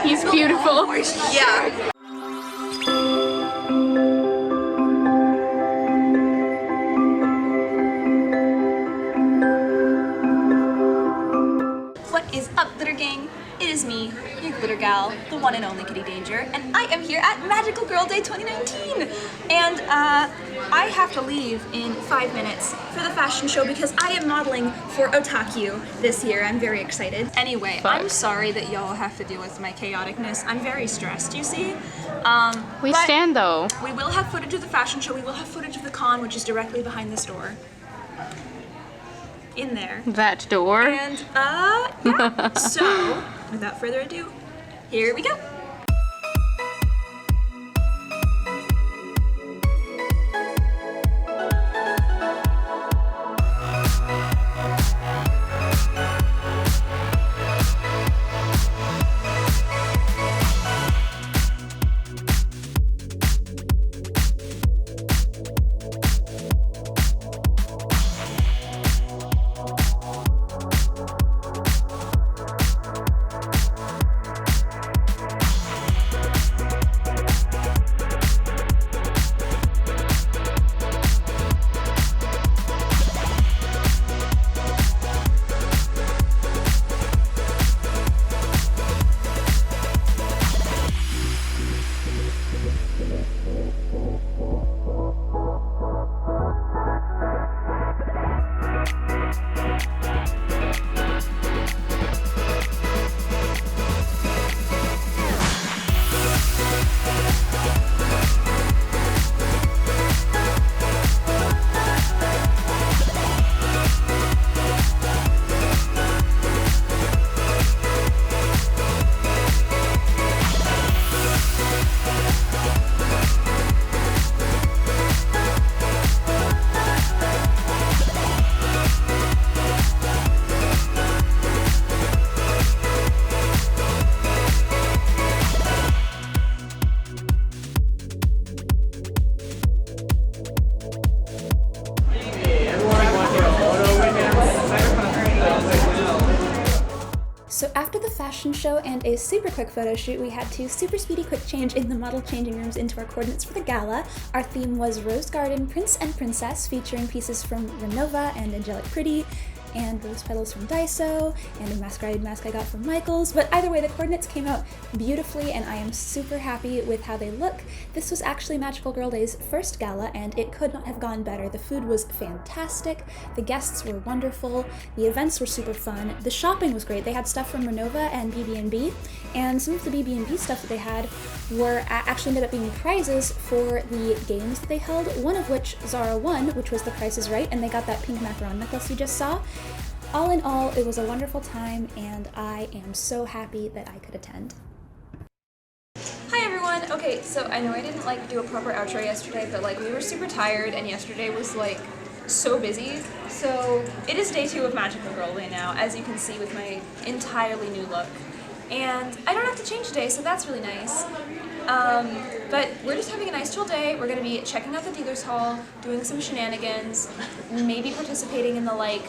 He's beautiful. Yeah. What is up, glitter gang? It is me, your glitter gal, the one and only Kitty Danger, and I am here at Magical Girl Day 2019. And I have to leave in 5 minutes for the fashion show because I am modeling for ota-q this year. I'm very excited. Anyway, I'm sorry that y'all have to deal with my chaoticness. I'm very stressed, you see. We stand though. We will have footage of the fashion show. We will have footage of the con, which is directly behind this door. In there. That door. And yeah. So, without further ado, here we go. So after the fashion show and a super quick photo shoot, we had to super speedy quick change in the model changing rooms into our coordinates for the gala. Our theme was Rose Garden Prince and Princess, featuring pieces from Renova and Angelic Pretty, and rose petals from Daiso, and a masquerade mask I got from Michaels. But either way, the coordinates came out beautifully, and I am super happy with how they look. This was actually Magical Girl Day's first gala, and it could not have gone better. The food was fantastic, the guests were wonderful, the events were super fun, the shopping was great. They had stuff from Renova and BB&B, and some of the BB&B stuff that they had were actually ended up being prizes for the games that they held, one of which Zara won, which was The Price is Right, and they got that pink macaron necklace you just saw. All in all, it was a wonderful time, and I am so happy that I could attend. Hi everyone! Okay, so I know I didn't do a proper outro yesterday, but we were super tired, and yesterday was so busy. So it is day 2 of Magical Girl Day now, as you can see with my entirely new look. And I don't have to change today, so that's really nice. But we're just having a nice chill day. We're gonna be checking out the dealer's hall, doing some shenanigans, maybe participating in the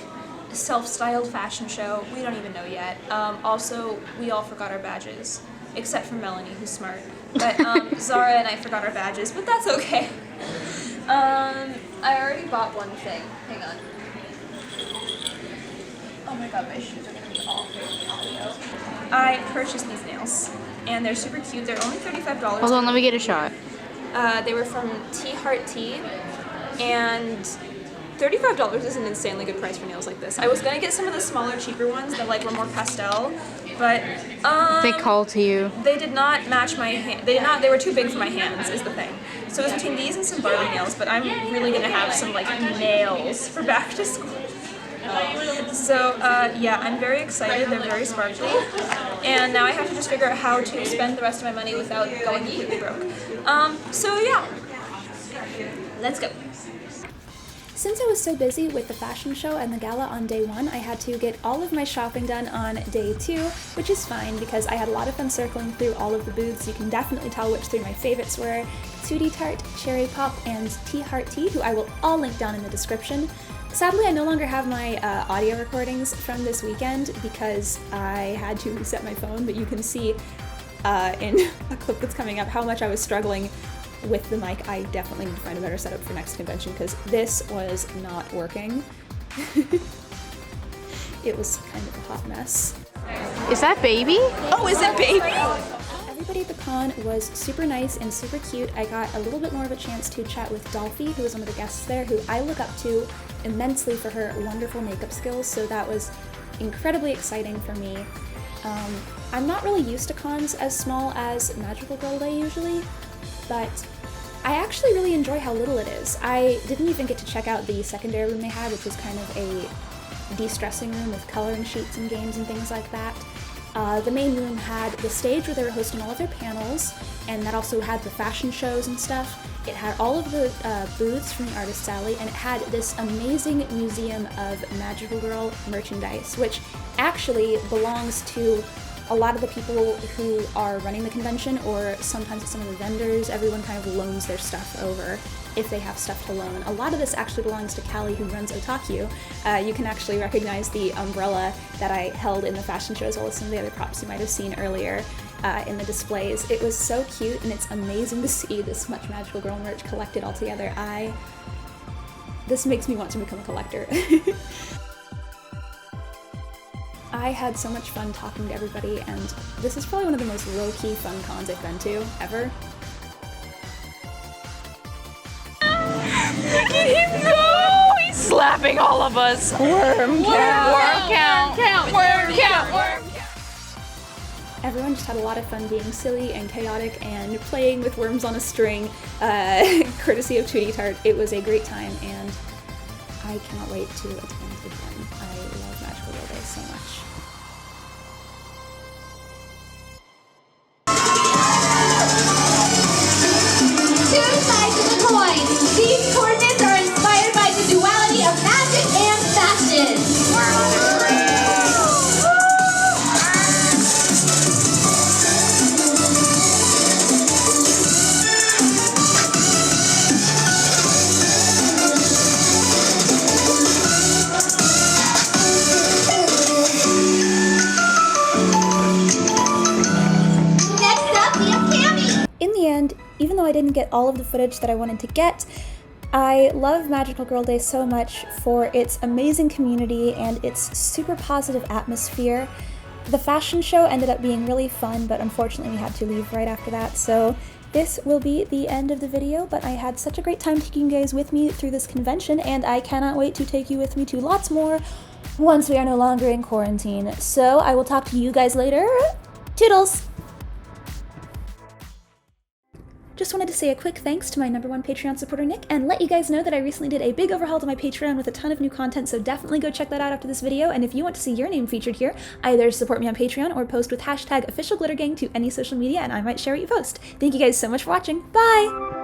self-styled fashion show. We don't even know yet. Also, we all forgot our badges, except for Melanie, who's smart. But Zara and I forgot our badges, but that's okay. I already bought one thing. Hang on. Oh my god, my shoes are gonna be awful in the audio. I purchased these nails, and they're super cute. They're only $35. Hold on, let me get a shot. They were from Heart Tea, and $35 is an insanely good price for nails like this. I was gonna get some of the smaller, cheaper ones that were more pastel, but They call to you. they did not match my hand. They did not. They were too big for my hands. Is the thing. So it was between these and some Barbie nails. But I'm really gonna have some nails for back to school. So yeah, I'm very excited. They're very sparkly, and now I have to just figure out how to spend the rest of my money without going completely broke. So yeah, let's go. Since I was so busy with the fashion show and the gala on day 1, I had to get all of my shopping done on day 2, which is fine because I had a lot of fun circling through all of the booths. You can definitely tell which 3 my favorites were: Tootie Tart, Cherry Pop, and Heart Tea, who I will all link down in the description. Sadly, I no longer have my audio recordings from this weekend because I had to reset my phone, but you can see in a clip that's coming up how much I was struggling with the mic. I definitely need to find a better setup for next convention because this was not working. It was kind of a hot mess. Is that baby? Oh, is that baby? Everybody at the con was super nice and super cute. I got a little bit more of a chance to chat with Dolphy, who was one of the guests there, who I look up to immensely for her wonderful makeup skills, so that was incredibly exciting for me. I'm not really used to cons as small as Magical Girl Day usually, but I actually really enjoy how little it is. I didn't even get to check out the secondary room they had, which was kind of a de-stressing room with coloring sheets and games and things like that. The main room had the stage where they were hosting all of their panels, and that also had the fashion shows and stuff. It had all of the booths from the Artist's Alley, and it had this amazing museum of Magical Girl merchandise, which actually belongs to a lot of the people who are running the convention, or sometimes some of the vendors. Everyone kind of loans their stuff over if they have stuff to loan. A lot of this actually belongs to Callie, who runs ota-q. You can actually recognize the umbrella that I held in the fashion show, as well as some of the other props you might have seen earlier in the displays. It was so cute, and it's amazing to see this much Magical Girl merch collected all together. This makes me want to become a collector. I had so much fun talking to everybody, and this is probably one of the most low-key fun cons I've been to, ever. Look at him go! He's slapping all of us. Worm count. Worm count. Everyone just had a lot of fun being silly and chaotic and playing with worms on a string, courtesy of Tweety Tart. It was a great time, and I cannot wait to attend again. I love Magical Girl Day so much. Two sides of the coin. These coordinates are inspired by the duality of magic and fashion. Even though I didn't get all of the footage that I wanted to get, I love Magical Girl Day so much for its amazing community and its super positive atmosphere. The fashion show ended up being really fun, but unfortunately we had to leave right after that, so this will be the end of the video, but I had such a great time taking you guys with me through this convention, and I cannot wait to take you with me to lots more once we are no longer in quarantine. So I will talk to you guys later. Toodles! Just wanted to say a quick thanks to my #1 Patreon supporter, Nick, and let you guys know that I recently did a big overhaul to my Patreon with a ton of new content, so definitely go check that out after this video. And if you want to see your name featured here, either support me on Patreon or post with #officialglittergang to any social media, and I might share what you post. Thank you guys so much for watching. Bye!